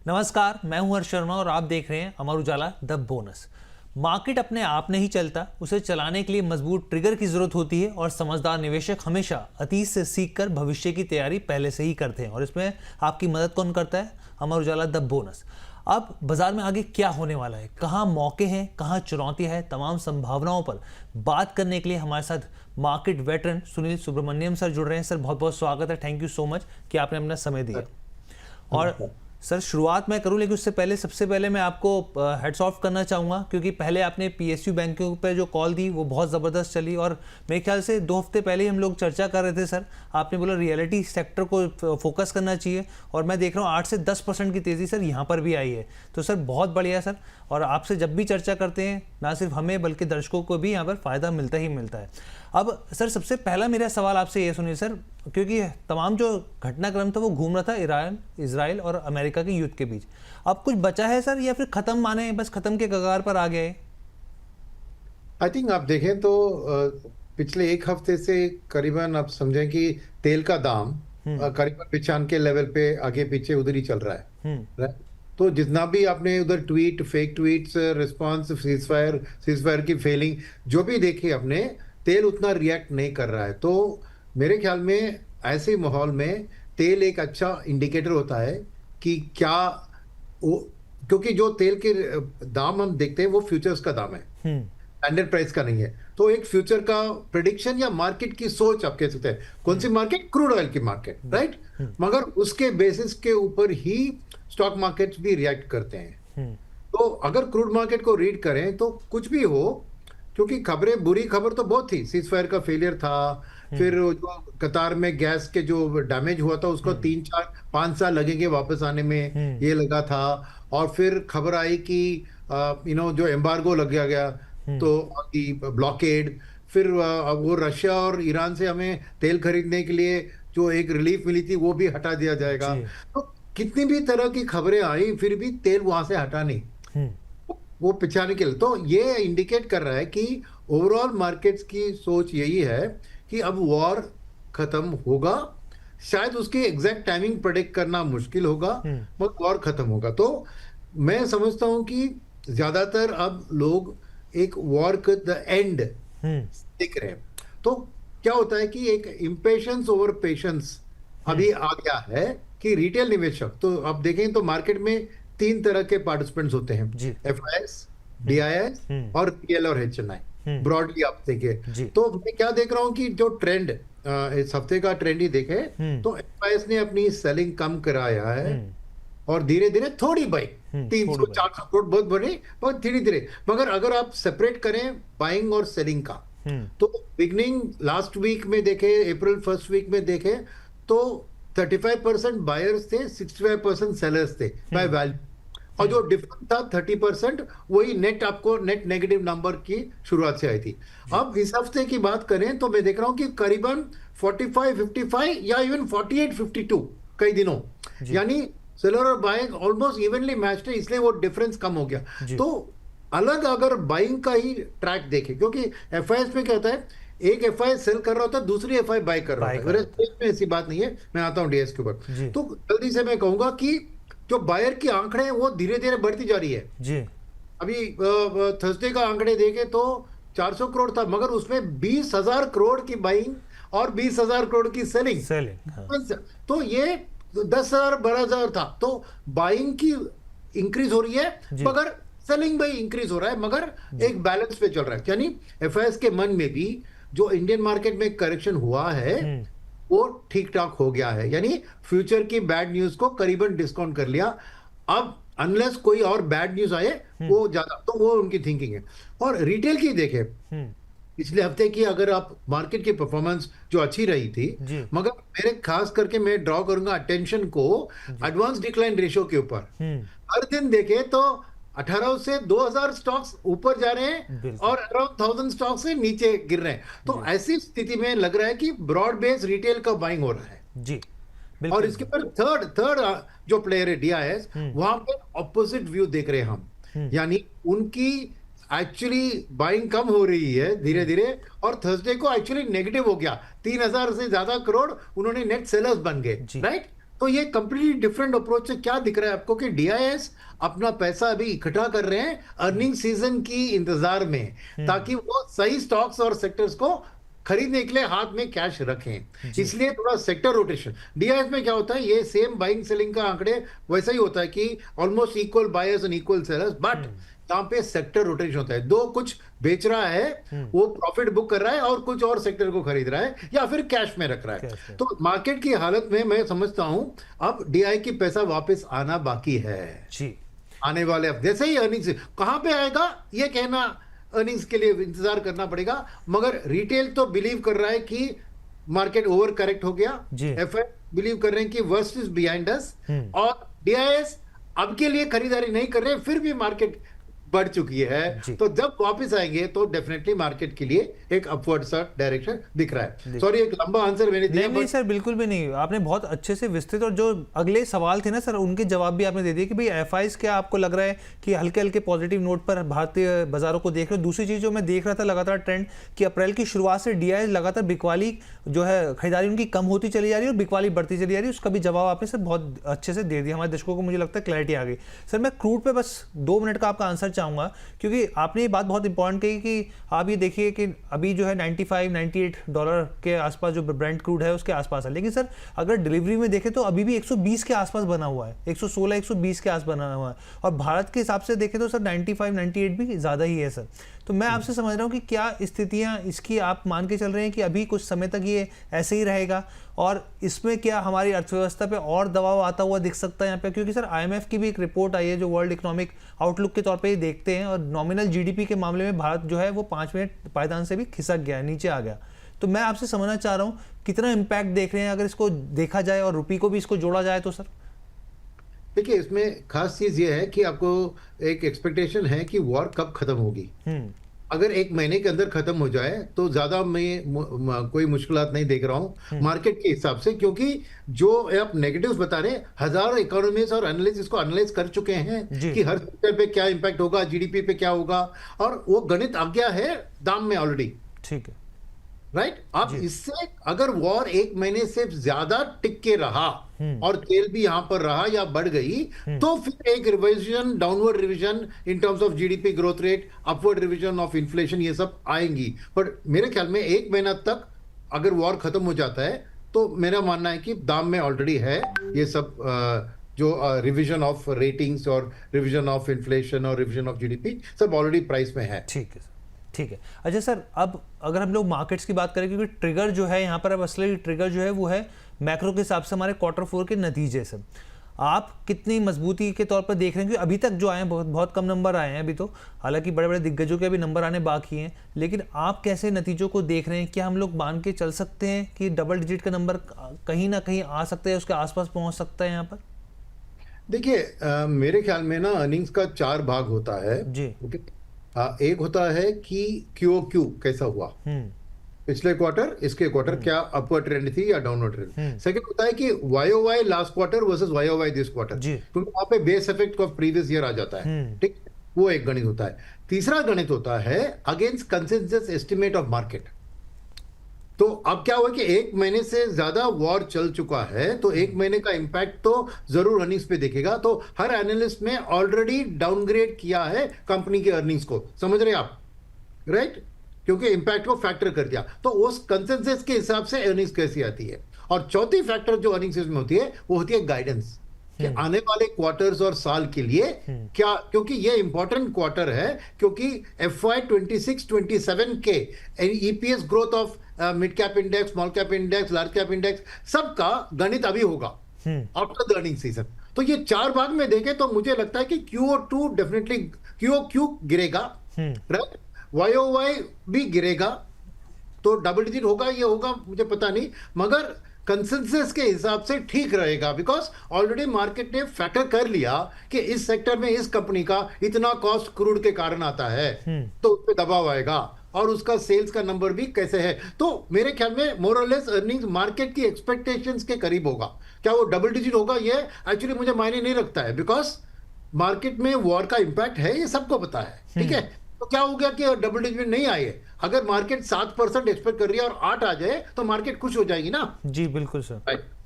नमस्कार, मैं हूं हर्ष शर्मा और आप देख रहे हैं Amar Ujala the bonus. Market अपने आप नहीं चलता, उसे चलाने के लिए मजबूत ट्रिगर की जरूरत होती है और समझदार निवेशक हमेशा अतीत से सीखकर भविष्य की तैयारी पहले से ही करते हैं। और इसमें आपकी मदद कौन करता है? Amar Ujala the bonus. अब बाजार में आगे क्या होने वाला है, कहाँ मौके हैं, कहाँ चुनौतियां हैं, तमाम संभावनाओं पर बात करने के लिए हमारे साथ market veteran Sunil Subramaniam sir जुड़ रहे हैं। सर बहुत बहुत स्वागत है, थैंक यू सो मच कि आपने अपना समय दिया। और सर शुरुआत मैं करूं, लेकिन उससे पहले सबसे पहले मैं आपको हेड्स ऑफ करना चाहूँगा, क्योंकि पहले आपने पीएसयू बैंकों पे जो कॉल दी वो बहुत ज़बरदस्त चली और मेरे ख्याल से 2 हफ्ते पहले ही हम लोग चर्चा कर रहे थे। सर आपने बोला रियलिटी सेक्टर को फोकस करना चाहिए और मैं देख रहा हूँ 8 से 10% की तेज़ी सर यहाँ पर भी आई है। तो सर बहुत बढ़िया सर, और आपसे जब भी चर्चा करते हैं ना सिर्फ हमें बल्कि दर्शकों को भी यहाँ पर फ़ायदा मिलता ही मिलता है। अब सर सबसे पहला मेरा सवाल आपसे ये सुनिए सर, क्योंकि तमाम जो घटनाक्रम था वो घूम रहा था ईरान, इजराइल और अमेरिका के युद्ध के बीच। अब कुछ बचा है सर या फिर खत्म, माने बस खत्म के कगार पर आ गए? आई थिंक आप देखें तो पिछले एक हफ्ते से करीबन आप समझें कि तेल का दाम करीबन 95 के लेवल पे आगे पीछे उधर ही चल रहा है। right? तो जितना भी आपने उधर tweet, fake tweets, response, ceasefire की फेलिंग जो भी देखी आपने, तेल उतना रिएक्ट नहीं कर रहा है। तो मेरे ख्याल में ऐसे माहौल में तेल एक अच्छा इंडिकेटर होता है कि क्या वो, क्योंकि जो तेल के दाम हम देखते हैं वो फ्यूचर्स का दाम है, स्टैंडर्ड प्राइस का नहीं है। तो एक फ्यूचर का प्रेडिक्शन या मार्केट की सोच आप कह सकते हैं। कौन सी मार्केट? क्रूड ऑयल की मार्केट, राइट। मगर उसके बेसिस के ऊपर ही स्टॉक मार्केट्स भी रिएक्ट करते हैं। तो अगर क्रूड मार्केट को रीड करें तो कुछ भी हो, क्योंकि खबरें, बुरी खबर तो बहुत थी, सीजफायर का फेलियर था, फिर जो कतार में गैस के जो डैमेज हुआ था उसको 3-4-5 साल लगेंगे वापस आने में, ये लगा था। और फिर खबर आई कि जो एम्बार्गो लग गया तो ब्लॉकेड, फिर वो रशिया और ईरान से हमें तेल खरीदने के लिए जो एक रिलीफ मिली थी वो भी हटा दिया जाएगा। तो कितनी भी तरह की खबरें आई फिर भी तेल वहां से हटा नहीं, वो पिछाने के लिए। तो ये इंडिकेट कर रहा है कि ओवरऑल मार्केट्स की सोच यही है कि अब वॉर खत्म होगा। शायद उसकी एग्जैक्ट टाइमिंग प्रेडिक्ट करना मुश्किल होगा, मगर वॉर खत्म होगा। तो मैं समझता हूं कि ज्यादातर अब लोग एक वॉर का द एंड देख रहे हैं। तो क्या होता है कि एक इम्पेशंस ओवर पेशेंस अभी आ गया है कि रिटेल निवेशक, तो आप देखें तो मार्केट में 3 तरह के पार्टिसिपेंट्स होते हैं, FIS, DIS और PL और HNI, ब्रॉडली आप देखें। तो मैं क्या देख रहा हूं कि जो ट्रेंड इस हफ्ते का ट्रेंड ही देखे तो FIS ने अपनी सेलिंग कम कराया है और धीरे धीरे थोड़ी बाई 300-400 करोड़ बहुत बड़ी, बहुत धीरे धीरे। मगर अगर आप सेपरेट करें बाइंग और सेलिंग का, तो बिगनिंग लास्ट वीक में देखे, अप्रैल फर्स्ट वीक में देखे तो 35% बायर्स थे, 65% सेलर्स थे बाय वैल्यू, और जो डिफरेंस था 30% वही नेट, आपको नेट नेगेटिव नंबर की शुरुआत से आई थी। अब इस हफ्ते की बात करें तो मैं देख रहा हूं कि करीबन 45-55 या इवन 48-52 कई दिनों, यानी सेलर और बाइंग ऑलमोस्ट इवनली मैच्ड है, इसलिए वो डिफरेंस कम हो गया। तो अलग अगर बाइंग का ही ट्रैक देखें, क्योंकि FIS में क्या होता है, एक FI सेल कर रहा होता है, दूसरी FI बाय कर रहा होता है। में ऐसी बात नहीं है। मैं आता हूं DS के ऊपर। तो जल्दी से मैं कहूंगा कि जो बायर की आंकड़े हैं वो धीरे धीरे बढ़ती जा रही है जी। अभी थर्सडे का आंकड़े देखे तो 400 करोड़ था, मगर उसमें 20,000 करोड़ की बाइंग और 20,000 करोड़ की सेलिंग। तो ये 10,000 12,000 था। तो बाइंग की इंक्रीज हो रही है मगर सेलिंग भी इंक्रीज हो रहा है, मगर एक बैलेंस पे चल रहा है। यानी FIS के मन में भी जो इंडियन मार्केट में करेक्शन हुआ है वो ठीक ठाक हो गया है, यानी फ्यूचर की बैड न्यूज को करीबन डिस्काउंट कर लिया। अब अनलेस कोई और बैड न्यूज आए वो ज्यादा, तो वो उनकी थिंकिंग है। और रिटेल की देखें, पिछले हफ्ते की अगर आप मार्केट की परफॉर्मेंस जो अच्छी रही थी, मगर मेरे खास करके मैं ड्रॉ करूंगा अटेंशन को एडवांस डिक्लाइन रेशियो के ऊपर। हर दिन देखे तो 1800 से 2000 स्टॉक्स ऊपर जा रहे हैं और अराउंड 1000 स्टॉक्स से नीचे गिर रहे हैं। तो ऐसी स्थिति में लग रहा है कि ब्रॉड बेस रिटेल का बाइंग हो रहा है जी। और इसके ऊपर थर्ड जो प्लेयर है DIS, वहां पे ऑपोजिट व्यू देख रहे हैं हम, यानी उनकी एक्चुअली बाइंग कम हो रही है धीरे धीरे, और थर्सडे को एक्चुअली नेगेटिव हो गया, 3000 से ज्यादा करोड़ उन्होंने नेट सेलर्स बन गए, राइट। तो ये कंप्लीटली डिफरेंट अप्रोच से क्या दिख रहा है आपको कि डीआईएस अपना पैसा अभी इकट्ठा कर रहे हैं अर्निंग सीजन की इंतजार में, ताकि वो सही स्टॉक्स और सेक्टर्स को खरीदने के लिए हाथ में कैश रखें। इसलिए थोड़ा सेक्टर रोटेशन डीआईएस में क्या होता है, ये सेम बाइंग सेलिंग का आंकड़े वैसा ही होता है कि almost equal buyers and equal sellers, but यहाँ पे सेक्टर रोटेशन होता है। दो कुछ बेच रहा है वो प्रॉफिट बुक कर रहा है और कुछ और सेक्टर को खरीद रहा है या फिर कैश में रख रहा है। तो मार्केट की हालत में मैं समझता हूं अब डीआई की पैसा वापस आना बाकी है जी। आने वाले, अब जैसे ही अर्निंग्स कहां पे आएगा ये कहना, अर्निंग्स के लिए इंतजार करना पड़ेगा। मगर रिटेल तो बिलीव कर रहा है कि मार्केट ओवर करेक्ट हो गया, एफआई बिलीव कर रहे हैं कि वर्स्ट इज बिहाइंड अस, और डीआईएस अब के लिए खरीदारी नहीं कर रहे हैं, फिर भी मार्केट बढ़ चुकी है। तो जब वापस आएंगे तो डेफिनेटली मार्केट के लिए एक अपवर्ड सा डायरेक्शन दिख रहा है। सॉरी एक लंबा आंसर मैंने दिया। नहीं सर बिल्कुल भी नहीं, आपने बहुत अच्छे से विस्तृत, और जो अगले सवाल थे ना सर उनके जवाब भी आपने दे दिए कि भाई एफआईज क्या आपको लग रहा है कि हल्के हल्के पॉजिटिव नोट पर भारतीय बाजारों को देख रहे हो। दूसरी चीज जो मैं देख रहा था लगातार ट्रेंड कि अप्रैल की शुरुआत से डीआई लगातार बिकवाली जो है खरीदारी उनकी कम होती चली जा रही है और बिकवाली बढ़ती चली जा रही है। उसका भी जवाब आपने सर बहुत अच्छे से दे दिया, हमारे दर्शकों को मुझे लगता है क्लैरिटी आ गई। सर मैं क्रूड पे बस 2 मिनट का आपका आंसर चाहूंगा, क्योंकि आपने ये बात बहुत इंपॉर्टेंट कही कि आप ये देखिए कि अभी जो है $95-98 के आसपास जो ब्रेंट क्रूड है उसके आसपास है, लेकिन सर अगर डिलीवरी में देखें तो अभी भी 120 के आसपास बना हुआ है, 116-120 के आसपास बना हुआ है, और भारत के हिसाब से देखें तो सर 95-98 भी ज़्यादा ही है सर। तो मैं आपसे समझ रहा हूँ कि क्या स्थितियाँ इसकी आप मान के चल रहे हैं कि अभी कुछ समय तक ये ऐसे ही रहेगा, और इसमें क्या हमारी अर्थव्यवस्था पे और दबाव आता हुआ दिख सकता है यहाँ पे? क्योंकि सर आईएमएफ की भी एक रिपोर्ट आई है जो वर्ल्ड इकोनॉमिक आउटलुक के तौर पे ही देखते हैं, और नॉमिनल जीडीपी के मामले में भारत जो है वो 5वें पायदान से भी खिसक गया है, नीचे आ गया। तो मैं आपसे समझना चाह रहा हूँ कितना इम्पैक्ट देख रहे हैं अगर इसको देखा जाए और रुपये को भी इसको जोड़ा जाए तो? सर देखिए इसमें खास चीज ये है कि आपको एक एक्सपेक्टेशन है कि वॉर कब खत्म होगी। अगर 1 महीने के अंदर खत्म हो जाए तो ज्यादा मैं कोई मुश्किलात नहीं देख रहा हूं मार्केट के हिसाब से, क्योंकि जो आप नेगेटिव्स बता रहे हैं हजारों इकोनॉमिस्ट और एनालिस्ट इसको एनालाइज कर चुके हैं कि हर सेक्टर पे क्या इंपैक्ट होगा, जीडीपी पे क्या होगा, और वो गणित आ गया है दाम में ऑलरेडी। ठीक है, राइट। अब इससे अगर वॉर 1 महीने से ज्यादा टिक के रहा और तेल भी यहां पर रहा या बढ़ गई, तो फिर एक revision, downward revision in terms of GDP growth rate, upward revision of inflation, ये सब आएंगी। पर मेरे ख्याल में 1 महीना तक अगर वॉर खत्म हो जाता है तो मेरा मानना है कि दाम में ऑलरेडी है ये सब जो रिविजन ऑफ रेटिंग्स और रिविजन ऑफ इन्फ्लेशन और रिविजन ऑफ जीडीपी सब ऑलरेडी प्राइस में है। ठीक है, ठीक है। अच्छा सर, अब अगर हम लोग मार्केट्स की बात करें, क्योंकि ट्रिगर जो है यहाँ पर अब असली ट्रिगर जो है वो है मैक्रो के हिसाब से हमारे Q4 के नतीजे से, आप कितनी मजबूती के तौर पर देख रहे हैं? क्योंकि अभी तक जो आए हैं बहुत कम नंबर आए हैं अभी तो, हालांकि बड़े बड़े दिग्गजों के भी नंबर आने बाकी हैं, लेकिन आप कैसे नतीजों को देख रहे हैं? क्या हम लोग मान के चल सकते हैं कि डबल डिजिट का नंबर कहीं ना कहीं आ सकता है, उसके आसपास पहुंच सकता है यहाँ पर? देखिए मेरे ख्याल में ना अर्निंग्स का 4 भाग होता है जी। एक होता है कि QOQ कैसा हुआ पिछले क्वार्टर, इसके क्वार्टर क्या अपवर्ड ट्रेंड थी या डाउनवर्ड ट्रेंड। सेकंड होता है कि YOY last quarter versus YOY this quarter, क्योंकि वहां पे base effect of previous year आ जाता है। ठीक, वो एक गणित होता है। तीसरा गणित होता है against consensus estimate of market. तो अब क्या हुआ कि 1 महीने से ज्यादा वॉर चल चुका है, तो 1 महीने का इंपैक्ट तो जरूर अर्निंग्स पे दिखेगा। तो हर एनालिस्ट ने ऑलरेडी डाउनग्रेड किया है कंपनी के अर्निंग्स को, समझ रहे हैं आप, राइट? क्योंकि इंपैक्ट को फैक्टर कर दिया, तो उस कंसेंसस के हिसाब से अर्निंग्स कैसी आती है। और चौथी फैक्टर जो अर्निंग्स में होती है वो होती है गाइडेंस, कि आने वाले क्वार्टर्स और साल के लिए क्या, क्योंकि ये इंपॉर्टेंट क्वार्टर है, क्योंकि FY 26-27 के EPS growth of mid cap index, small cap index, large cap index सबका गणित अभी होगा आफ्टर द अर्निंग सीजन। तो ये 4 भाग में देखें तो मुझे लगता है कि QO2 डेफिनेटली, QOQ गिरेगा, राइट? YOY भी गिरेगा, तो डबल डिजिट होगा, ये होगा मुझे पता नहीं, मगर कंसेंसस के हिसाब से ठीक रहेगा, बिकॉज ऑलरेडी मार्केट ने फैक्टर कर लिया कि इस सेक्टर में इस कंपनी का इतना कॉस्ट क्रूड के कारण आता है, तो उस पर दबाव आएगा और उसका सेल्स का नंबर भी कैसे है। तो मेरे ख्याल में मोर और लेस अर्निंग्स मार्केट की एक्सपेक्टेशंस के करीब होगा। क्या वो डबल डिजिट होगा, ये एक्चुअली मुझे मायने नहीं रखता है, बिकॉज मार्केट में वॉर का इंपैक्ट है, ये सबको पता है। ठीक है, तो क्या हो गया कि डबल डिजिट नहीं आए, अगर मार्केट 7% एक्सपेक्ट कर रही है और 8 आ जाए तो मार्केट खुश हो जाएगी ना। जी बिल्कुल सर।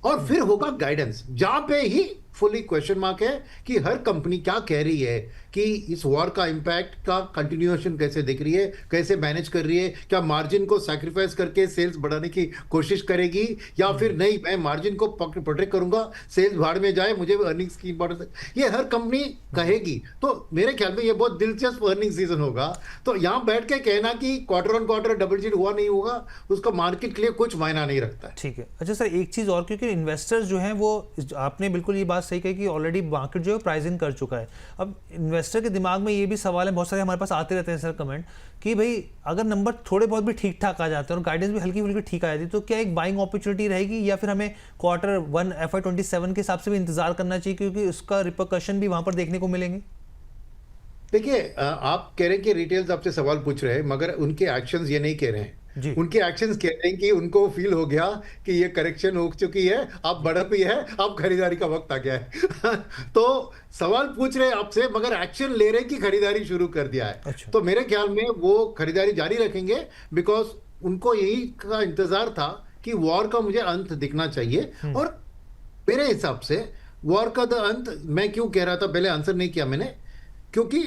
और फिर होगा गाइडेंस, जहां पे ही फुली क्वेश्चन मार्क है कि हर कंपनी क्या कह रही है कि इस वॉर का इंपैक्ट का कंटिन्यूएशन कैसे दिख रही है, कैसे मैनेज कर रही है, क्या मार्जिन को सैक्रिफाइस करके सेल्स बढ़ाने की कोशिश करेगी, या फिर नहीं मैं मार्जिन को प्रोटेक्ट करूंगा, सेल्स भाड़ में जाए, मुझे अर्निंग्स की इंपॉर्टेंस, ये हर कंपनी कहेगी। तो मेरे ख्याल में ये बहुत दिलचस्प अर्निंग सीजन होगा। तो यहाँ बैठ के कहना कि quarter on quarter double digit हुआ नहीं होगा, उसका मार्केट के लिए कुछ मायना नहीं रखता है। ठीक है। अच्छा सर, एक चीज़ और, क्योंकि इन्वेस्टर्स जो हैं वो, आपने बिल्कुल ये बात सही कही कि ऑलरेडी मार्केट जो है प्राइस इन कर चुका है। अब इन्वेस्टर के दिमाग में ये भी सवाल है, बहुत सारे हमारे पास आते रहते हैं सर कमेंट, कि भाई अगर नंबर थोड़े बहुत भी ठीक ठाक आ जाते हैं और गाइडेंस भी हल्की फुल्की ठीक आ जाती है, तो क्या एक बाइंग अपॉर्चुनिटी रहेगी, या फिर हमें क्वार्टर 1 FY27 के हिसाब से भी इंतजार करना चाहिए, क्योंकि उसका रिपरकशन भी वहां पर देखने को मिलेंगे? देखिए, आप कह रहे हैं कि रिटेल्स आपसे सवाल पूछ रहे हैं, मगर उनके एक्शंस ये नहीं कह रहे हैं। जी। उनके एक्शंस कह रहे हैं कि उनको फील हो गया कि ये करेक्शन हो चुकी है, अब बढ़त ही है, अब खरीदारी का वक्त आ गया है। तो सवाल पूछ रहे हैं आपसे, मगर एक्शन ले रहे हैं कि खरीदारी शुरू कर दिया है। अच्छा। तो मेरे ख्याल में वो खरीदारी जारी रखेंगे, बिकॉज उनको यही का इंतजार था कि वॉर का मुझे अंत दिखना चाहिए। और मेरे हिसाब से वॉर का द अंत मैं क्यों कह रहा था, पहले आंसर नहीं किया मैंने, क्योंकि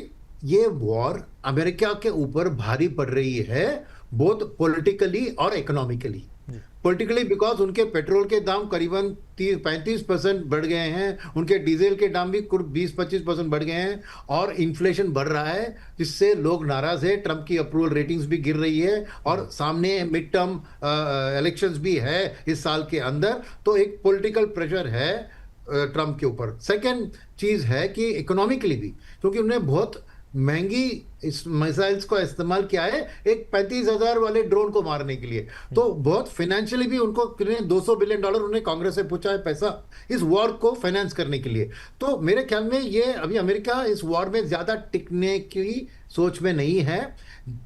ये वॉर अमेरिका के ऊपर भारी पड़ रही है, बोथ पॉलिटिकली और इकोनॉमिकली। पॉलिटिकली बिकॉज उनके पेट्रोल के दाम करीबन 35% बढ़ गए हैं, उनके डीजल के दाम भी कुछ 20-25% बढ़ गए हैं, और इन्फ्लेशन बढ़ रहा है, जिससे लोग नाराज है। ट्रंप की अप्रूवल रेटिंग्स भी गिर रही है, और सामने मिड टर्म इलेक्शंस भी है इस साल के अंदर। तो एक पॉलिटिकल प्रेशर है ट्रंप के ऊपर। सेकेंड चीज है कि इकोनॉमिकली भी, क्योंकि उन्होंने बहुत महंगी इस मिसाइल्स का इस्तेमाल किया है एक 35,000 वाले ड्रोन को मारने के लिए। तो बहुत फाइनेंशियली भी उनको $200 बिलियन उन्होंने कांग्रेस से पूछा है पैसा इस वॉर को फाइनेंस करने के लिए। तो मेरे ख्याल में ये अभी अमेरिका इस वॉर में ज्यादा टिकने की सोच में नहीं है।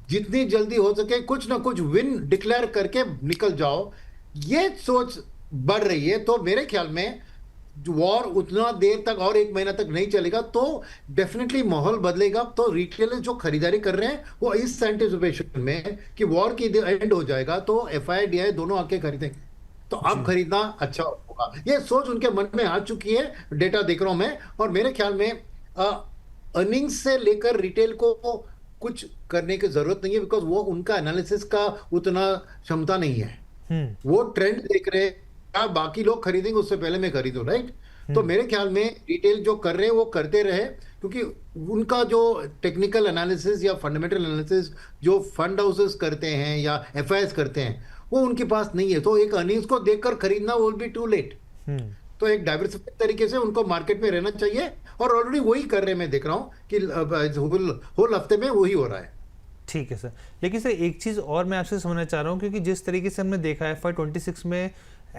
जितनी जल्दी हो सके कुछ ना कुछ विन डिक्लेयर करके निकल जाओ, ये सोच बढ़ रही है। तो मेरे ख्याल में वॉर उतना देर तक और 1 महीना तक नहीं चलेगा, तो डेफिनेटली माहौल बदलेगा। तो रिटेलर जो खरीदारी कर रहे हैं वो इस एंटिसिपेशन में कि वॉर की एंड हो जाएगा तो FII दोनों आके खरीदेंगे, तो अब खरीदना अच्छा होगा। ये सोच उनके मन में आ चुकी है, डेटा देख रहा हूं मैं। और मेरे ख्याल में अर्निंग्स से लेकर रिटेल को कुछ करने की जरूरत नहीं है, बिकॉज वो उनका एनालिसिस का उतना क्षमता नहीं है। वो ट्रेंड देख रहे हैं, बाकी लोग खरीदेंगे उससे पहले मैं खरीदूं, राइट। तो मेरे ख्याल में रिटेल जो कर रहे हैं वो करते रहे, क्योंकि उनका जो टेक्निकल एनालिसिस या फंडामेंटल एनालिसिस जो फंड हाउसेस करते हैं या FIs करते हैं वो उनके पास नहीं है। तो एक अर्निंग्स को देखकर खरीदना विल बी टू लेट। तो एक डाइवर्सिफाइड तरीके से उनको मार्केट में रहना चाहिए, और ऑलरेडी वही कर रहे हैं। मैं देख रहा हूं कि होल हफ्ते में वही हो रहा है। ठीक है सर, लेकिन सर एक चीज़ और मैं आपसे समझना चाह रहा हूँ, क्योंकि जिस तरीके से हमने देखा है FY26 में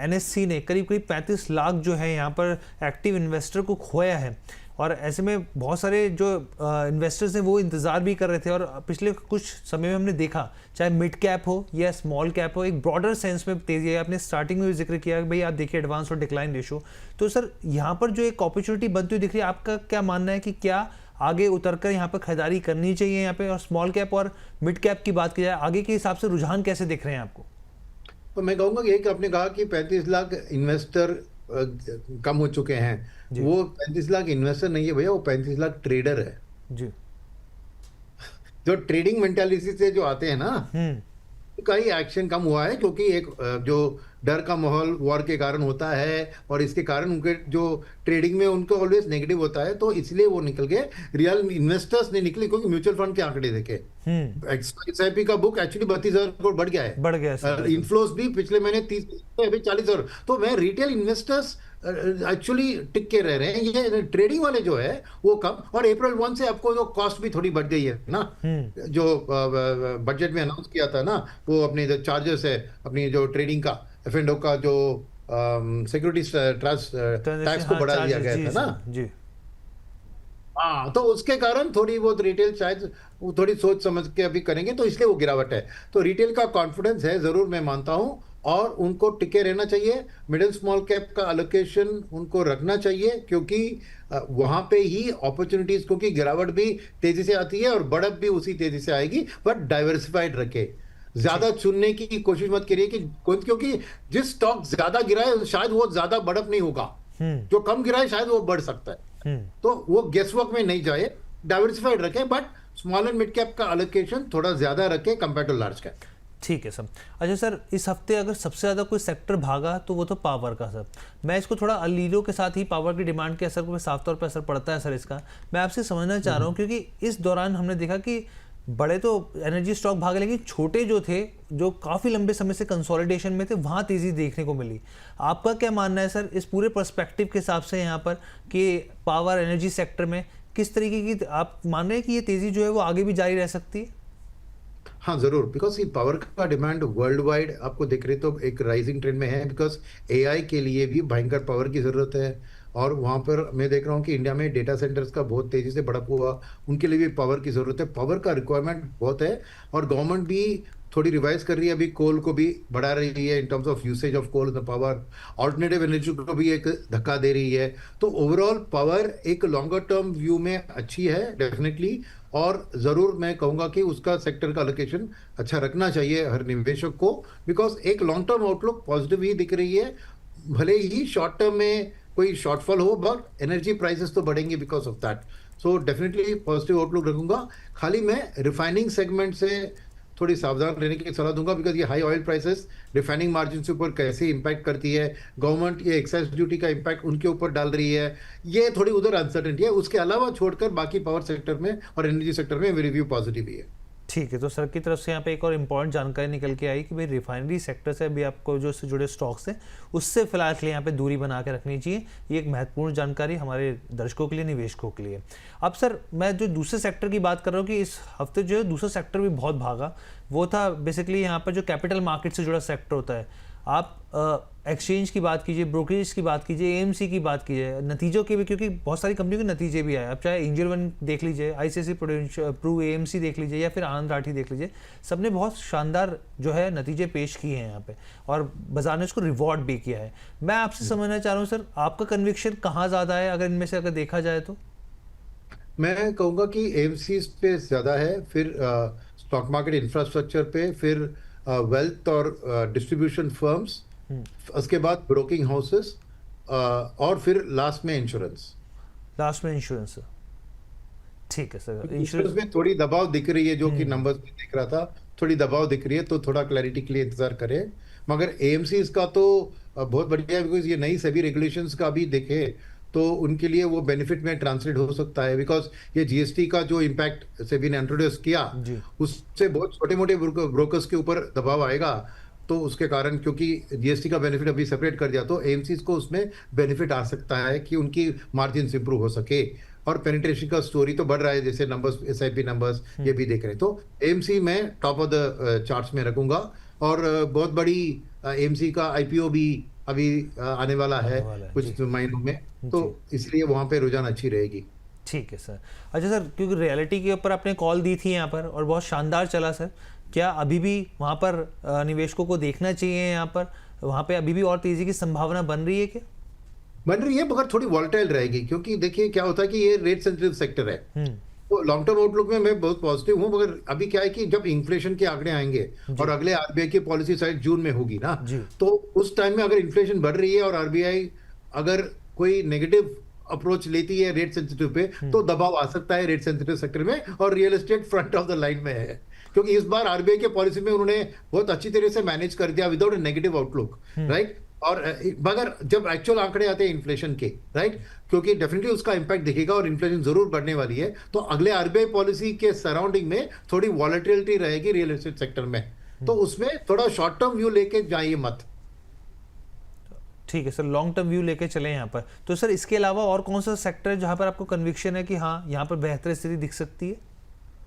NSE ने करीब 35 लाख जो है यहाँ पर एक्टिव इन्वेस्टर को खोया है, और ऐसे में बहुत सारे जो इन्वेस्टर्स हैं वो इंतज़ार भी कर रहे थे। और पिछले कुछ समय में हमने देखा, चाहे मिड कैप हो या स्मॉल कैप हो, एक ब्रॉडर सेंस में तेज़ी है। आपने स्टार्टिंग में भी जिक्र किया कि भाई आप देखिए एडवांस और डिक्लाइन रेशो। तो सर यहाँ पर जो एक अपॉर्चुनिटी बनती हुई दिख रही है, आपका क्या मानना है कि क्या आगे उतरकर यहाँ पर खरीदारी करनी चाहिए यहाँ पे? और स्मॉल कैप और मिड कैप की बात की जाए, आगे के हिसाब से रुझान कैसे दिख रहे हैं आपको? तो मैं कहूंगा कि एक आपने कहा कि 35 लाख इन्वेस्टर कम हो चुके हैं। वो 35 लाख इन्वेस्टर नहीं है भैया, वो 35 लाख ट्रेडर है जी। जो ट्रेडिंग मेंटालिटी से जो आते हैं ना, का ही एक्शन कम हुआ है, क्योंकि एक जो डर का माहौल वॉर के कारण होता है, और इसके कारण उनके जो ट्रेडिंग में उनको ऑलवेज नेगेटिव होता है, तो इसलिए वो निकल गए। रियल इन्वेस्टर्स नहीं निकले, क्योंकि म्यूचुअल फंड के आंकड़े देखे, SIP का बुक एक्चुअली 32,000 करोड़ बढ़ गया है, बढ़ गया है। इनफ्लोस भी पिछले महीने 30, अभी 40,000। तो मैं रिटेल इन्वेस्टर्स एक्चुअली टिक के रह रहे हैं। ये ट्रेडिंग वाले जो है वो कम, और April 1 से आपको जो कॉस्ट भी थोड़ी बढ़ गई है ना, जो बजट में अनाउंस किया था ना, वो अपने जो चार्जेस है अपनी जो ट्रेडिंग का F&O का जो सिक्योरिटी टैक्स को बढ़ा दिया गया था ना जी। हाँ, तो उसके कारण थोड़ी बहुत रिटेल शायद वो थोड़ी सोच समझ के अभी करेंगे, तो इसलिए वो गिरावट है। तो रिटेल का कॉन्फिडेंस है जरूर, मैं मानता हूं, और उनको टिके रहना चाहिए। मिडिल स्मॉल कैप का अलोकेशन उनको रखना चाहिए, क्योंकि वहां पे ही अपॉर्चुनिटीज, क्योंकि गिरावट भी तेजी से आती है और बढ़त भी उसी तेजी से आएगी, बट डाइवर्सिफाइड रखे। ज्यादा ठीक। चुनने की कोशिश मत करिए कि क्योंकि जिस स्टॉक ज्यादा गिरा है शायद वो ज्यादा बढ़त नहीं होगा, हम्म। जो कम गिरा है शायद वो बढ़ सकता है। हम्म। तो वो गेस वर्क में नहीं जाए, डाइवर्सिफाइड रखें, but small and mid cap का अलोकेशन थोड़ा ज्यादा रखें कंपेयर टू लार्ज कैप। ठीक है सर। अच्छा सर, इस हफ्ते अगर सबसे ज़्यादा कोई सेक्टर भागा तो वो तो पावर का सर। मैं इसको थोड़ा अलीलो के साथ ही पावर की डिमांड के असर पर साफ तौर पर असर पड़ता है सर इसका। मैं आपसे समझना चाह रहा हूँ क्योंकि इस दौरान हमने देखा कि बड़े तो एनर्जी स्टॉक भागे, लेकिन छोटे जो थे, जो काफ़ी लंबे समय से कंसोलिडेशन में थे, वहाँ तेज़ी देखने को मिली। आपका क्या मानना है सर इस पूरे पर्सपेक्टिव के हिसाब से यहाँ पर कि पावर एनर्जी सेक्टर में किस तरीके की आप मान रहे हैं कि ये तेज़ी जो है वो आगे भी जारी रह सकती है? हाँ जरूर, बिकॉज ये पावर का डिमांड वर्ल्ड वाइड आपको दिख रही तो एक राइजिंग ट्रेंड में है, बिकॉज एआई के लिए भी भयंकर पावर की जरूरत है। और वहाँ पर मैं देख रहा हूँ कि इंडिया में डेटा सेंटर्स का बहुत तेजी से बढ़ा हुआ, उनके लिए भी पावर की जरूरत है, पावर का रिक्वायरमेंट बहुत है। और गवर्नमेंट भी थोड़ी रिवाइज कर रही है, अभी कोल को भी बढ़ा रही है in terms of usage of coal in the power, alternative energy को भी एक धक्का दे रही है। तो ओवरऑल पावर एक लॉन्गर टर्म व्यू में अच्छी है डेफिनेटली। और ज़रूर मैं कहूँगा कि उसका सेक्टर का अलोकेशन अच्छा रखना चाहिए हर निवेशक को, बिकॉज एक लॉन्ग टर्म आउटलुक पॉजिटिव ही दिख रही है। भले ही शॉर्ट टर्म में कोई शॉर्टफॉल हो, बट एनर्जी प्राइसेस तो बढ़ेंगे because of that. So definitely positive outlook रखूंगा। खाली मैं रिफाइनिंग सेगमेंट से थोड़ी सावधान रहने की सलाह दूंगा, बिकॉज ये high oil prices refining margin के ऊपर कैसे इंपैक्ट करती है, गवर्नमेंट ये एक्साइज ड्यूटी का इंपैक्ट उनके ऊपर डाल रही है, ये थोड़ी उधर अनसर्टेनिटी है। उसके अलावा छोड़कर बाकी पावर सेक्टर में और एनर्जी सेक्टर में मेरी व्यू पॉजिटिव ही है। ठीक है, तो सर की तरफ से यहाँ पे एक और इम्पॉर्टेंट जानकारी निकल के आई कि भाई रिफाइनरी सेक्टर से भी आपको जो इससे जुड़े स्टॉक्स हैं उससे फिलहाल के लिए यहाँ पे दूरी बना के रखनी चाहिए। ये एक महत्वपूर्ण जानकारी हमारे दर्शकों के लिए, निवेशकों के लिए। अब सर मैं जो दूसरे सेक्टर की बात कर रहा हूँ कि इस हफ्ते जो है दूसरा सेक्टर भी बहुत भागा, वो था बेसिकली यहाँ पर जो कैपिटल मार्केट से जुड़ा सेक्टर होता है। आप एक्सचेंज की बात कीजिए, ब्रोकरेज की बात कीजिए, एएमसी की बात कीजिए, नतीजों के भी, क्योंकि बहुत सारी कंपनियों के नतीजे भी आए। आप चाहे एंजल वन देख लीजिए, आईसीआईसीआई प्रूडेंशियल, प्रू, एएमसी देख लीजिए, या फिर आनंद राठी देख लीजिए, सबने बहुत शानदार जो है नतीजे पेश किए हैं यहाँ पे, और बाजार ने उसको रिवॉर्ड भी किया है। मैं आपसे समझना चाह रहा हूँ सर, आपका कन्विक्शन कहाँ ज़्यादा है अगर इनमें से अगर देखा जाए तो? मैं कहूँगा कि एएमसी पे ज़्यादा है, फिर स्टॉक मार्केट इंफ्रास्ट्रक्चर पे, फिर वेल्थ और डिस्ट्रीब्यूशन फर्म्स, उसके बाद ब्रोकिंग हाउसेस, और फिर लास्ट में इंश्योरेंस। लास्ट में इंश्योरेंस। ठीक है सर, इंश्योरेंस इंश्योरेंस। में थोड़ी दबाव दिख रही है, जो कि नंबर्स में दिख रहा था, थोड़ी दबाव दिख रही है, तो थोड़ा क्लैरिटी के लिए इंतजार करें। मगर एएमसी इसका तो बहुत बढ़िया है, बिकॉज ये नई सभी रेगुलेशंस का भी देखे तो उनके लिए वो बेनिफिट में ट्रांसलेट हो सकता है, बिकॉज ये जीएसटी का जो इम्पैक्ट सेबी ने इंट्रोड्यूस किया जी। उससे बहुत छोटे मोटे ब्रोकर्स के ऊपर दबाव आएगा। तो उसके कारण, क्योंकि जीएसटी का बेनिफिट अभी सेपरेट कर दिया, तो एएमसी को उसमें बेनिफिट आ सकता है कि उनकी मार्जिन इंप्रूव हो सके। और पेनिट्रेशन का स्टोरी तो बढ़ रहा है, जैसे नंबर्स, एसआईपी नंबर्स ये भी देख रहे हैं। तो एएमसी में टॉप ऑफ द चार्ट्स में रखूंगा। और बहुत बड़ी एएमसी का आईपीओ भी अभी आने वाला है कुछ महीनों में, तो इसलिए वहां पे रुझान अच्छी रहेगी। ठीक है सर। अच्छा सर, क्योंकि रियलिटी के ऊपर आपने कॉल दी थी यहाँ पर और बहुत शानदार चला सर, क्या अभी भी वहाँ पर निवेशकों को देखना चाहिए, यहाँ पर वहाँ पे अभी भी और तेजी की संभावना बन रही है क्या? बन रही है, मगर थोड़ी वॉलेटाइल रहेगी, क्योंकि देखिए क्या होता है कि ये रेट सेंसिटिव सेक्टर है। तो लॉन्ग टर्म आउटलुक में मैं बहुत पॉजिटिव हूँ, मगर अभी क्या है कि जब इन्फ्लेशन के आंकड़े आएंगे और अगले आरबीआई की पॉलिसी साइड जून में होगी ना, तो उस टाइम में अगर इन्फ्लेशन बढ़ रही है और आरबीआई अगर कोई नेगेटिव अप्रोच लेती है रेट सेंसिटिव पे, तो दबाव आ सकता है रेट सेंसिटिव सेक्टर में, और real estate front of the line में है, क्योंकि इस बार आरबीआई के पॉलिसी में उन्होंने बहुत अच्छी तरह से मैनेज कर दिया विदाउट ए नेगेटिव आउटलुक, राइट। और मगर जब एक्चुअल आंकड़े आते हैं इन्फ्लेशन के, राइट, क्योंकि डेफिनेटली उसका इंपैक्ट दिखेगा और इन्फ्लेशन जरूर बढ़ने वाली है, तो अगले आरबीआई पॉलिसी के सराउंडिंग में थोड़ी वॉलेटिलिटी रहेगी रियल एस्टेट सेक्टर में, तो उसमें थोड़ा शॉर्ट टर्म व्यू लेके जाइए मत। ठीक है सर, लॉन्ग टर्म व्यू लेके चले यहाँ पर। तो सर इसके अलावा और कौन सा सेक्टर है जहाँ पर आपको कन्विक्शन है कि हाँ यहाँ पर बेहतर स्थिति दिख सकती है?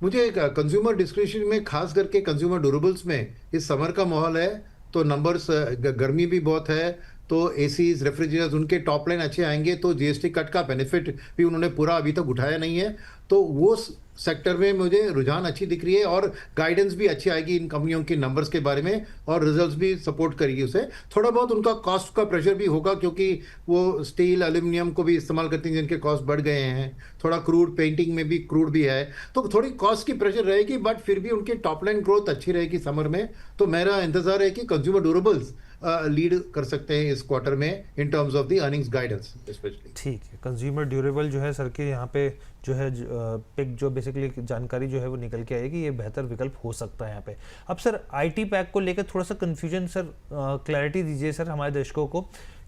मुझे कंज्यूमर डिस्क्रिप्शन में, खास करके कंज्यूमर ड्यूरेबल्स में इस समर का माहौल है, तो नंबर्स, गर्मी भी बहुत है, तो एसीज, रेफ्रिजरेटर्स, उनके टॉप लाइन अच्छे आएंगे, तो जीएसटी कट का बेनिफिट भी उन्होंने पूरा अभी तक उठाया नहीं है, तो वो सेक्टर में मुझे रुझान अच्छी दिख रही है, और गाइडेंस भी अच्छी आएगी इन कंपनियों के नंबर्स के बारे में, और रिजल्ट्स भी सपोर्ट करेगी उसे। थोड़ा बहुत उनका कॉस्ट का प्रेशर भी होगा, क्योंकि वो स्टील, एल्यूमिनियम को भी इस्तेमाल करती हैं जिनके कॉस्ट बढ़ गए हैं, थोड़ा क्रूड, पेंटिंग में भी क्रूड भी है, तो थोड़ी कॉस्ट की प्रेशर रहेगी, बट फिर भी उनकी टॉप लाइन ग्रोथ अच्छी रहेगी समर में। तो मेरा इंतजार है कि कंज्यूमर ड्यूरेबल्स लीड कर सकते हैं इस क्वार्टर में इन terms of the earnings guidance specially. ठीक है, कंज्यूमर ड्यूरेबल जो है सर के यहाँ पे जो है पिक जो बेसिकली जानकारी जो है वो निकल के आएगी, ये बेहतर विकल्प हो सकता है यहाँ पे। अब सर आईटी पैक को लेकर थोड़ा सा कन्फ्यूजन सर, क्लैरिटी दीजिए सर हमारे दर्शकों को,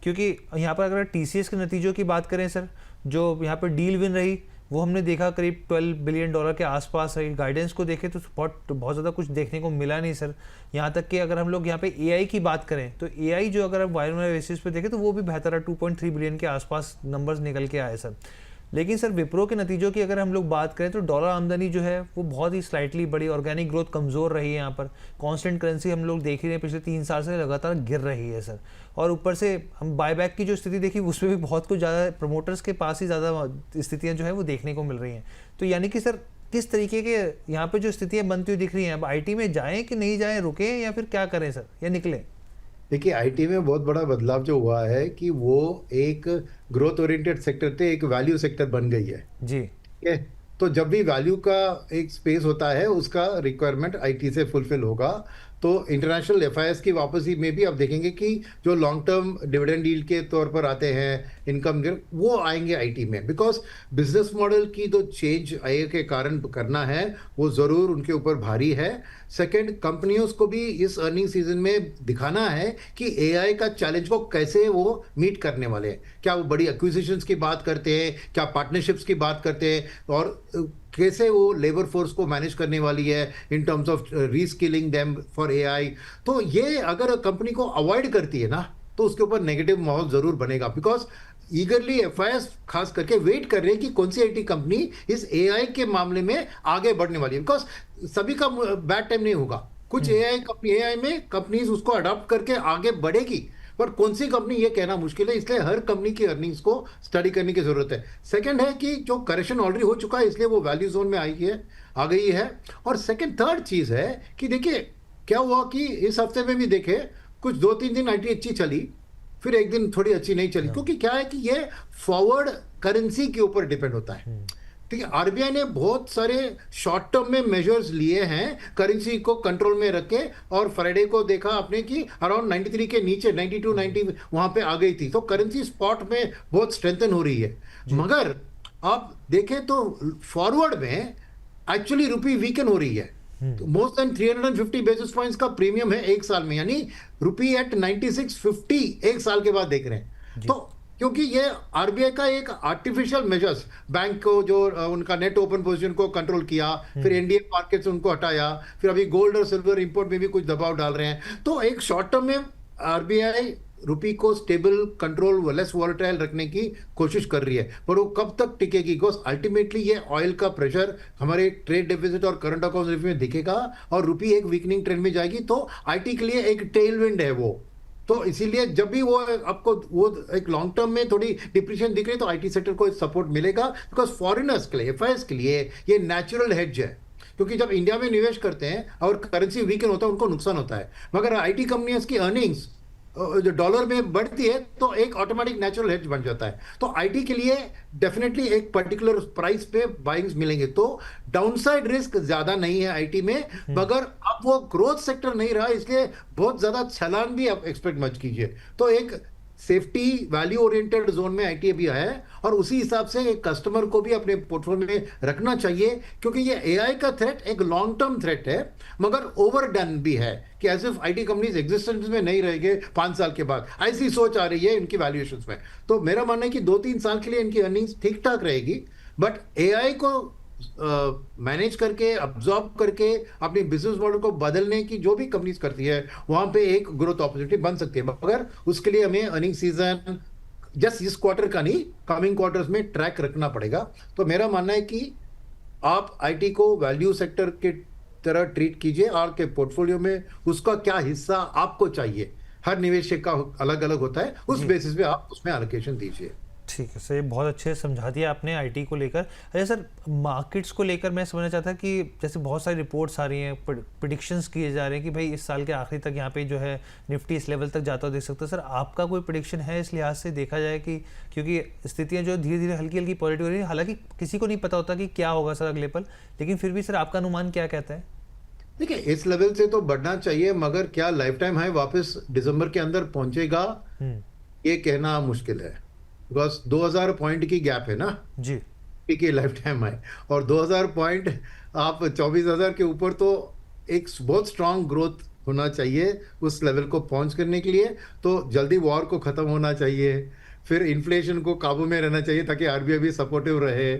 क्योंकि यहाँ पर अगर टीसीएस के नतीजों की बात करें सर, जो यहाँ पर डील विन रही वो हमने देखा करीब $12 बिलियन के आसपास है। गाइडेंस को देखें तो बहुत ज़्यादा कुछ देखने को मिला नहीं सर। यहाँ तक कि अगर हम लोग यहाँ पे एआई की बात करें तो एआई जो अगर आप वायर बेसिस पे देखें तो वो भी बेहतर है, 2.3 बिलियन के आसपास नंबर्स निकल के आए सर। लेकिन सर विप्रो के नतीजों की अगर हम लोग बात करें तो डॉलर आमदनी जो है वो बहुत ही स्लाइटली बढ़ी, ऑर्गेनिक ग्रोथ कमज़ोर रही है यहाँ पर, कांस्टेंट करेंसी हम लोग देख ही रहे हैं पिछले 3 साल से लगातार गिर रही है सर। और ऊपर से हम बायबैक की जो स्थिति देखी उसमें भी बहुत कुछ ज़्यादा प्रमोटर्स के पास ही ज़्यादा स्थितियाँ जो है वो देखने को मिल रही हैं। तो यानी कि सर किस तरीके के यहाँ पे जो स्थितियाँ बनती हुई दिख रही हैं, अब आईटी में जाएँ कि नहीं जाएँ, रुकें या फिर क्या करें सर, या निकलें? देखिए, आईटी में बहुत बड़ा बदलाव जो हुआ है कि वो एक ग्रोथ ओरिएंटेड सेक्टर थे एक वैल्यू सेक्टर बन गई है। जी। ठीक है, तो जब भी वैल्यू का एक स्पेस होता है उसका रिक्वायरमेंट आईटी से फुलफिल होगा। तो इंटरनेशनल एफआईएस की वापसी में भी आप देखेंगे कि जो लॉन्ग टर्म डिविडेंड डील के तौर पर आते हैं इनकम, वो आएंगे आईटी में, बिकॉज बिजनेस मॉडल की जो चेंज आई के कारण करना है वो ज़रूर उनके ऊपर भारी है। सेकंड, कंपनियों को भी इस अर्निंग सीजन में दिखाना है कि एआई का चैलेंज को कैसे वो मीट करने वाले हैं। क्या वो बड़ी एक्विजिशंस की बात करते हैं, क्या पार्टनरशिप्स की बात करते हैं, और कैसे वो लेबर फोर्स को मैनेज करने वाली है in terms of reskilling them for AI. तो ये अगर कंपनी को अवॉइड करती है ना तो उसके ऊपर नेगेटिव माहौल जरूर बनेगा, बिकॉज ईगरली एफआईएस खास करके वेट कर रहे हैं कि कौन सी आईटी कंपनी इस एआई के मामले में आगे बढ़ने वाली है, बिकॉज सभी का बैड टाइम नहीं होगा। कुछ एआई में कंपनीज उसको अडॉप्ट करके आगे बढ़ेगी, पर कौन सी कंपनी ये कहना मुश्किल है, इसलिए हर कंपनी की अर्निंग्स को स्टडी करने की जरूरत है। सेकंड है कि जो करेक्शन ऑलरेडी हो चुका है इसलिए वो वैल्यू जोन में आ गई है। और सेकंड थर्ड चीज है कि देखिए क्या हुआ कि इस हफ्ते में भी देखे कुछ 2-3 दिन आईटी अच्छी चली, फिर एक दिन थोड़ी अच्छी नहीं चली, क्योंकि क्या है कि ये फॉरवर्ड करेंसी के ऊपर डिपेंड होता है। ठीक है, आरबीआई ने बहुत सारे शॉर्ट टर्म में मेजर्स लिए हैं करेंसी को कंट्रोल में रख के, और फ्राइडे को देखा आपने कि अराउंड 93 के नीचे 92, 90 वहां पे आ गई थी। तो करेंसी स्पॉट में बहुत स्ट्रेंथन हो रही है। मगर आप देखें तो फॉरवर्ड में एक्चुअली रुपी वीकन हो रही है। तो मोर देन 350 बेसिस पॉइंट्स का प्रीमियम है एक साल में, यानी रुपी एट 96.50 एक साल के बाद देख रहे हैं। तो क्योंकि ये आरबीआई का एक आर्टिफिशियल मेजर्स, बैंक को जो उनका नेट ओपन पोजीशन को कंट्रोल किया, फिर एनडीए मार्केट से उनको हटाया, फिर अभी गोल्ड और सिल्वर इंपोर्ट में भी कुछ दबाव डाल रहे हैं। तो एक शॉर्ट टर्म में आरबीआई रुपी को स्टेबल, कंट्रोल, लेस वॉलेटाइल रखने की कोशिश कर रही है, पर वो कब तक टिकेगी? बिकॉज अल्टीमेटली ये ऑयल का प्रेशर हमारे ट्रेड डेफिसिट और करंट अकाउंट में दिखेगा, और रुपी एक वीकनिंग ट्रेंड में जाएगी। तो आईटी के लिए एक टेलविंड है वो। तो इसीलिए जब भी वो आपको वो एक लॉन्ग टर्म में थोड़ी डिप्रेशन दिख रही है तो आईटी सेक्टर को सपोर्ट मिलेगा, बिकॉज फॉरेनर्स के लिए, एफआईएस के लिए ये नेचुरल हेज है। क्योंकि जब इंडिया में निवेश करते हैं और करेंसी वीकन होता है उनको नुकसान होता है, मगर आईटी कंपनियों की अर्निंग्स जो डॉलर में बढ़ती है तो एक ऑटोमेटिक नेचुरल हेज बन जाता है। तो आईटी के लिए डेफिनेटली एक पर्टिकुलर प्राइस पे बाइंग्स मिलेंगे, तो डाउनसाइड रिस्क ज्यादा नहीं है आईटी में। मगर अब वो ग्रोथ सेक्टर नहीं रहा, इसलिए बहुत ज्यादा छलांग भी आप एक्सपेक्ट मत कीजिए। तो एक सेफ्टी वैल्यू ओरिएंटेड जोन में आईटी अभी है, और उसी हिसाब से एक कस्टमर को भी अपने पोर्टफोलियो में रखना चाहिए, क्योंकि ये एआई का थ्रेट एक लॉन्ग टर्म थ्रेट है, मगर ओवरडन भी है कि as if IT companies existence में नहीं रहेंगे 5 साल के बाद, ऐसी सोच आ रही है इनकी वैल्यूएशंस में। तो मेरा मानना है कि 2-3 साल के लिए इनकी अर्निंग्स ठीक ठाक रहेगी, बट एआई को मैनेज करके, अब्जॉर्ब करके अपनी बिजनेस मॉडल को बदलने की जो भी कंपनीज करती है वहां पे एक ग्रोथ अपॉर्चुनिटी बन सकती है। मगर उसके लिए हमें अर्निंग सीजन जस्ट इस क्वार्टर का नहीं, कमिंग क्वार्टर्स में ट्रैक रखना पड़ेगा। तो मेरा मानना है कि आप आईटी को वैल्यू सेक्टर के तरह ट्रीट कीजिए, और के पोर्टफोलियो में उसका क्या हिस्सा आपको चाहिए, हर निवेशक का अलग अलग होता है, उस बेसिस पे आप उसमें एलोकेशन दीजिए। ठीक है सर, ये बहुत अच्छे से समझा दिया आपने आईटी को लेकर। अच्छा सर, मार्केट्स को लेकर मैं समझना चाहता कि जैसे बहुत सारी रिपोर्ट्स आ रही हैं, प्रिडिक्शंस किए जा रहे हैं कि भाई इस साल के आखिरी तक यहाँ पे जो है निफ्टी इस लेवल तक जाता हुआ देख सकते हो। सर आपका कोई प्रिडिक्शन है इस लिहाज से देखा जाए कि, क्योंकि स्थितियाँ जो धीरे धीरे हल्की हल्की पॉजिटिव हो रही है, हालांकि किसी को नहीं पता होता कि क्या होगा सर अगले पल, लेकिन फिर भी सर आपका अनुमान क्या कहता है? देखिए, इस लेवल से तो बढ़ना चाहिए, मगर क्या लाइफ टाइम हाई वापस दिसंबर के अंदर पहुंचेगा, हम्म। ये कहना मुश्किल है। बिकॉज 2000 पॉइंट की गैप है ना, जी। ठीक है, लाइफ टाइम हाई। और 2000 पॉइंट, आप 24,000 के ऊपर, तो एक बहुत स्ट्रांग ग्रोथ होना चाहिए उस लेवल को पहुंच करने के लिए। तो जल्दी वॉर को खत्म होना चाहिए, फिर इन्फ्लेशन को काबू में रहना चाहिए ताकि आरबीआई भी सपोर्टिव रहे।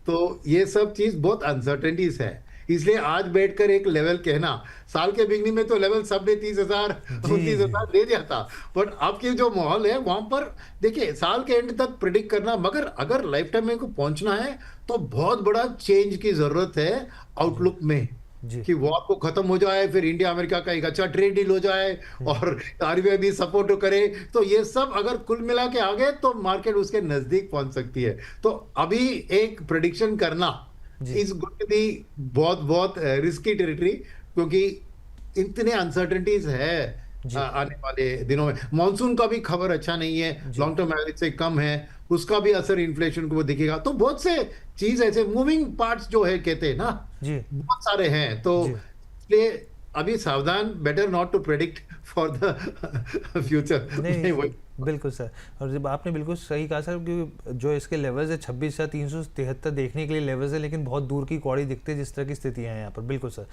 तो ये सब चीज बहुत अनसर्टेनिटीज है, इसलिए आज बैठकर एक लेवल कहना, साल के बिगनिंग में तो लेवल सबने 30,000 जी 29,000 दे दिया था। बट अब की जो माहौल है वहां पर देखिए, साल के एंड तक प्रिडिक्ट करना, मगर अगर लाइफ टाइम में को पहुंचना है तो बहुत बड़ा चेंज की जरूरत है आउटलुक में, जी। कि वॉर को खत्म हो जाए, फिर इंडिया अमेरिका का एक अच्छा ट्रेड डील हो जाए और आरबीआई भी सपोर्ट करे। तो ये सब अगर कुल मिला के आ गए तो मार्केट उसके नजदीक पहुंच सकती है। तो अभी एक प्रिडिक्शन करना जी इज गोइंग टू बी बहुत बहुत रिस्की टेरिटरी, क्योंकि इतने अनसर्टेनिटीज है जी आने वाले दिनों में। मॉनसून का भी खबर अच्छा नहीं है, जी लॉन्ग टर्म एवरेज से कम है, उसका भी असर इन्फ्लेशन को दिखेगा। तो बहुत से चीज ऐसे मूविंग पार्ट्स जो है, कहते हैं ना, जी बहुत सारे हैं। तो जी इसलिए अभी सावधान, better not to predict for the future. नहीं, बिल्कुल सर। और जब आपने बिल्कुल सही कहा सर, क्योंकि जो इसके लेवल्स है 26,373 देखने के लिए लेवल्स है, लेकिन बहुत दूर की कौड़ी दिखते हैं जिस तरह की स्थितियां हैं यहाँ पर। बिल्कुल सर।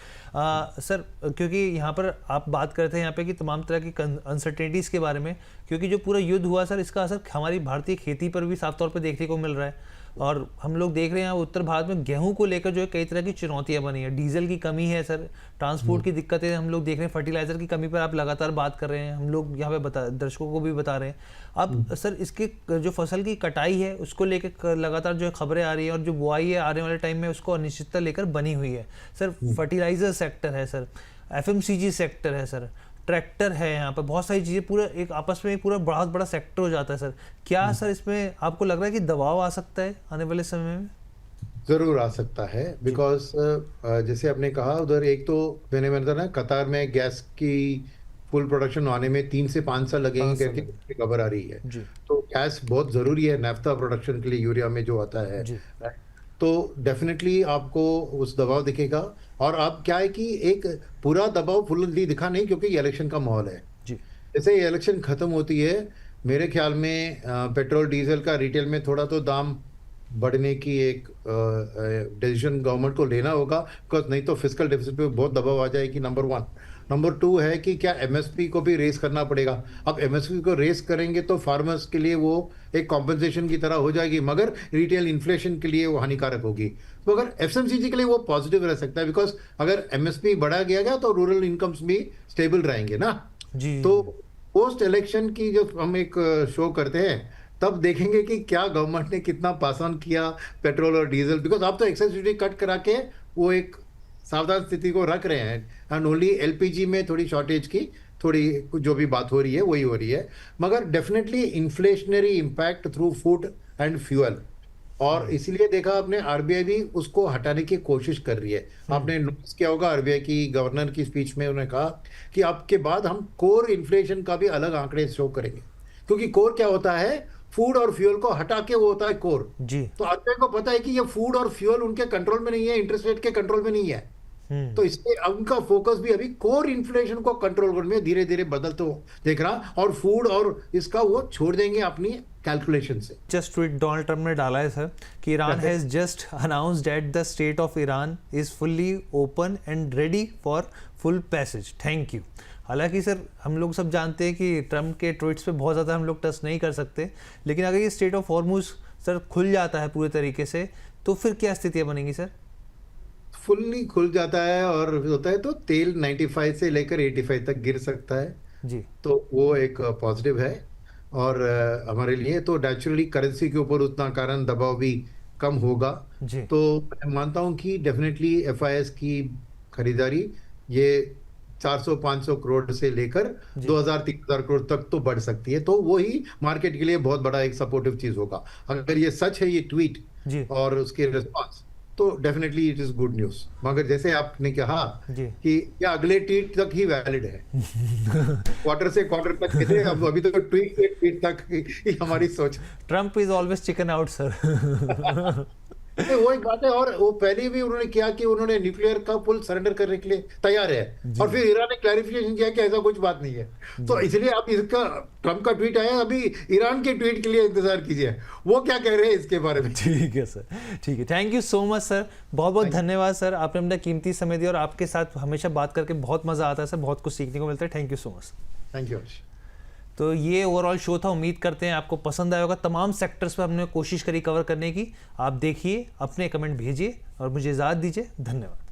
सर क्योंकि यहाँ पर आप बात करते हैं यहाँ पे कि तमाम तरह की अनसर्टेनिटीज़ के बारे में, क्योंकि जो पूरा युद्ध हुआ सर, इसका असर हमारी भारतीय खेती पर भी साफ तौर पर देखने को मिल रहा है। और हम लोग देख रहे हैं उत्तर भारत में गेहूं को लेकर जो है कई तरह की चुनौतियां बनी है। डीजल की कमी है सर, ट्रांसपोर्ट की दिक्कतें हम लोग देख रहे हैं, फर्टिलाइजर की कमी पर आप लगातार बात कर रहे हैं, हम लोग यहाँ पे दर्शकों को भी बता रहे हैं। अब सर इसके जो फसल की कटाई है उसको लेकर लगातार जो खबरें आ रही है, और जो बुआई है आने वाले टाइम में उसको अनिश्चितता लेकर बनी हुई है सर। फर्टिलाइजर सेक्टर है सर, एफएमसीजी सेक्टर है सर, ट्रैक्टर है, यहाँ पर बहुत सारी चीज़ें, पूरा एक आपस में पूरा बहुत बड़ा सेक्टर हो जाता है सर। क्या सर इसमें आपको लग रहा है कि दबाव आ सकता है आने वाले समय में? जरूर आ सकता है, बिकॉज जैसे आपने कहा, उधर एक तो मैंने बताया ना, कतार में गैस की फुल प्रोडक्शन आने में 3 से 5 साल लगेंगे 5 साल करके खबर आ रही है। जी तो गैस बहुत जरूरी है नाफ्ता प्रोडक्शन के लिए, यूरिया में जो आता है। जी तो डेफिनेटली आपको उस दबाव दिखेगा। और अब क्या है कि एक पूरा दबाव फुल्ली दिखा नहीं, क्योंकि ये इलेक्शन का माहौल है। जी जैसे ये इलेक्शन खत्म होती है, मेरे ख्याल में पेट्रोल डीजल का रिटेल में थोड़ा तो दाम बढ़ने की एक डिसीजन गवर्नमेंट को लेना होगा, बिकॉज नहीं तो फिस्कल डेफिसिट पे बहुत दबाव आ जाएगी, नंबर 1। नंबर 2 है कि क्या एमएसपी को भी रेस करना पड़ेगा। अब एमएसपी को रेस करेंगे तो फार्मर्स के लिए वो एक कॉम्पनसेशन की तरह हो जाएगी, मगर रिटेल इन्फ्लेशन के लिए वो हानिकारक होगी। तो अगर एफएमसीजी के लिए वो पॉजिटिव रह सकता है, बिकॉज अगर एमएसपी बढ़ा गया तो रूरल इनकम्स भी स्टेबल रहेंगे ना। जी तो पोस्ट इलेक्शन की जो हम एक शो करते हैं, तब देखेंगे कि क्या गवर्नमेंट ने कितना पास ऑन किया पेट्रोल और डीजल, बिकॉज आप तो एक्साइज ड्यूटी कट करा के वो एक सावधान स्थिति को रख रहे हैं। एंड ओनली एलपीजी में थोड़ी शॉर्टेज की थोड़ी जो भी बात हो रही है वही हो रही है, मगर definitely inflationary impact through food and fuel. और इसीलिए देखा आपने, आरबीआई भी उसको हटाने की कोशिश कर रही है। आपने नोटिस किया होगा, आरबीआई की गवर्नर की स्पीच में उन्होंने कहा कि अब के बाद हम कोर इन्फ्लेशन का भी अलग आंकड़े शो करेंगे, क्योंकि कोर क्या होता है, फूड और फ्यूल को हटा के वो होता है कोर। जी तो आरबीआई को पता है कि ये फूड और फ्यूल उनके कंट्रोल में नहीं है, इंटरेस्ट रेट के कंट्रोल में नहीं है। तो इसलिए उनका फोकस भी अभी कोर इन्फ्लेशन को कंट्रोल करने में धीरे धीरे बदलते हो देख रहा, और फूड और इसका वो छोड़ देंगे अपनी कैलकुलेशन से। जस्ट ट्वीट डोनाल्ड ट्रम्प ने डाला है सर कि Iran has just announced that the state of Iran is fully open and ready for full passage, thank you. हालांकि सर हम लोग सब जानते हैं कि ट्रम्प के ट्वीट्स पे बहुत ज़्यादा हम लोग टच नहीं कर सकते, लेकिन अगर ये स्टेट ऑफ हॉर्मुज सर खुल जाता है पूरे तरीके से, तो फिर क्या स्थितियाँ बनेंगी सर? फुल्ली खुल जाता है और होता है तो तेल 95 से लेकर 85 तक गिर सकता है। जी तो वो एक पॉजिटिव है। और हमारे लिए तो नेचुरली करेंसी के ऊपर उतना कारण दबाव भी कम होगा। जी तो मैं मानता हूं कि डेफिनेटली एफआईएस की खरीदारी ये 400-500 करोड़ से लेकर 2000-3000 करोड़ तक तो बढ़ सकती है, तो वो ही मार्केट के लिए बहुत बड़ा एक सपोर्टिव चीज होगा। अगर ये सच है, ये ट्वीट जी और उसके रिस्पांस, तो definitely it is good news. मगर जैसे आपने कहा जी कि क्या अगले ट्वीट तक ही वैलिड है, क्वार्टर से क्वार्टर तक कहते हैं, अब अभी तो ट्वीट से ट्वीट तक ही हमारी सोच। Trump is always chicken out sir. नहीं, वो एक बात है, और वो पहले भी उन्होंने किया कि उन्होंने न्यूक्लियर का पुल सरेंडर करने के लिए तैयार है, और फिर ईरान ने क्लैरिफिकेशन किया कि ऐसा कुछ बात नहीं है। तो इसलिए आप इसका ट्रम्प का ट्वीट आया, अभी ईरान के ट्वीट के लिए इंतजार कीजिए, वो क्या कह रहे हैं इसके बारे में। ठीक है सर, ठीक है, thank you so much sir, बहुत बहुत धन्यवाद सर, आपने अपना कीमती समय दिया और आपके साथ हमेशा बात करके बहुत मजा आता है सर, बहुत कुछ सीखने को मिलता है। Thank you so much. Thank you. तो ये ओवरऑल शो था, उम्मीद करते हैं आपको पसंद आया होगा। तमाम सेक्टर्स पर हमने कोशिश करी कवर करने की। आप देखिए, अपने कमेंट भेजिए और मुझे इजाज़त दीजिए। धन्यवाद।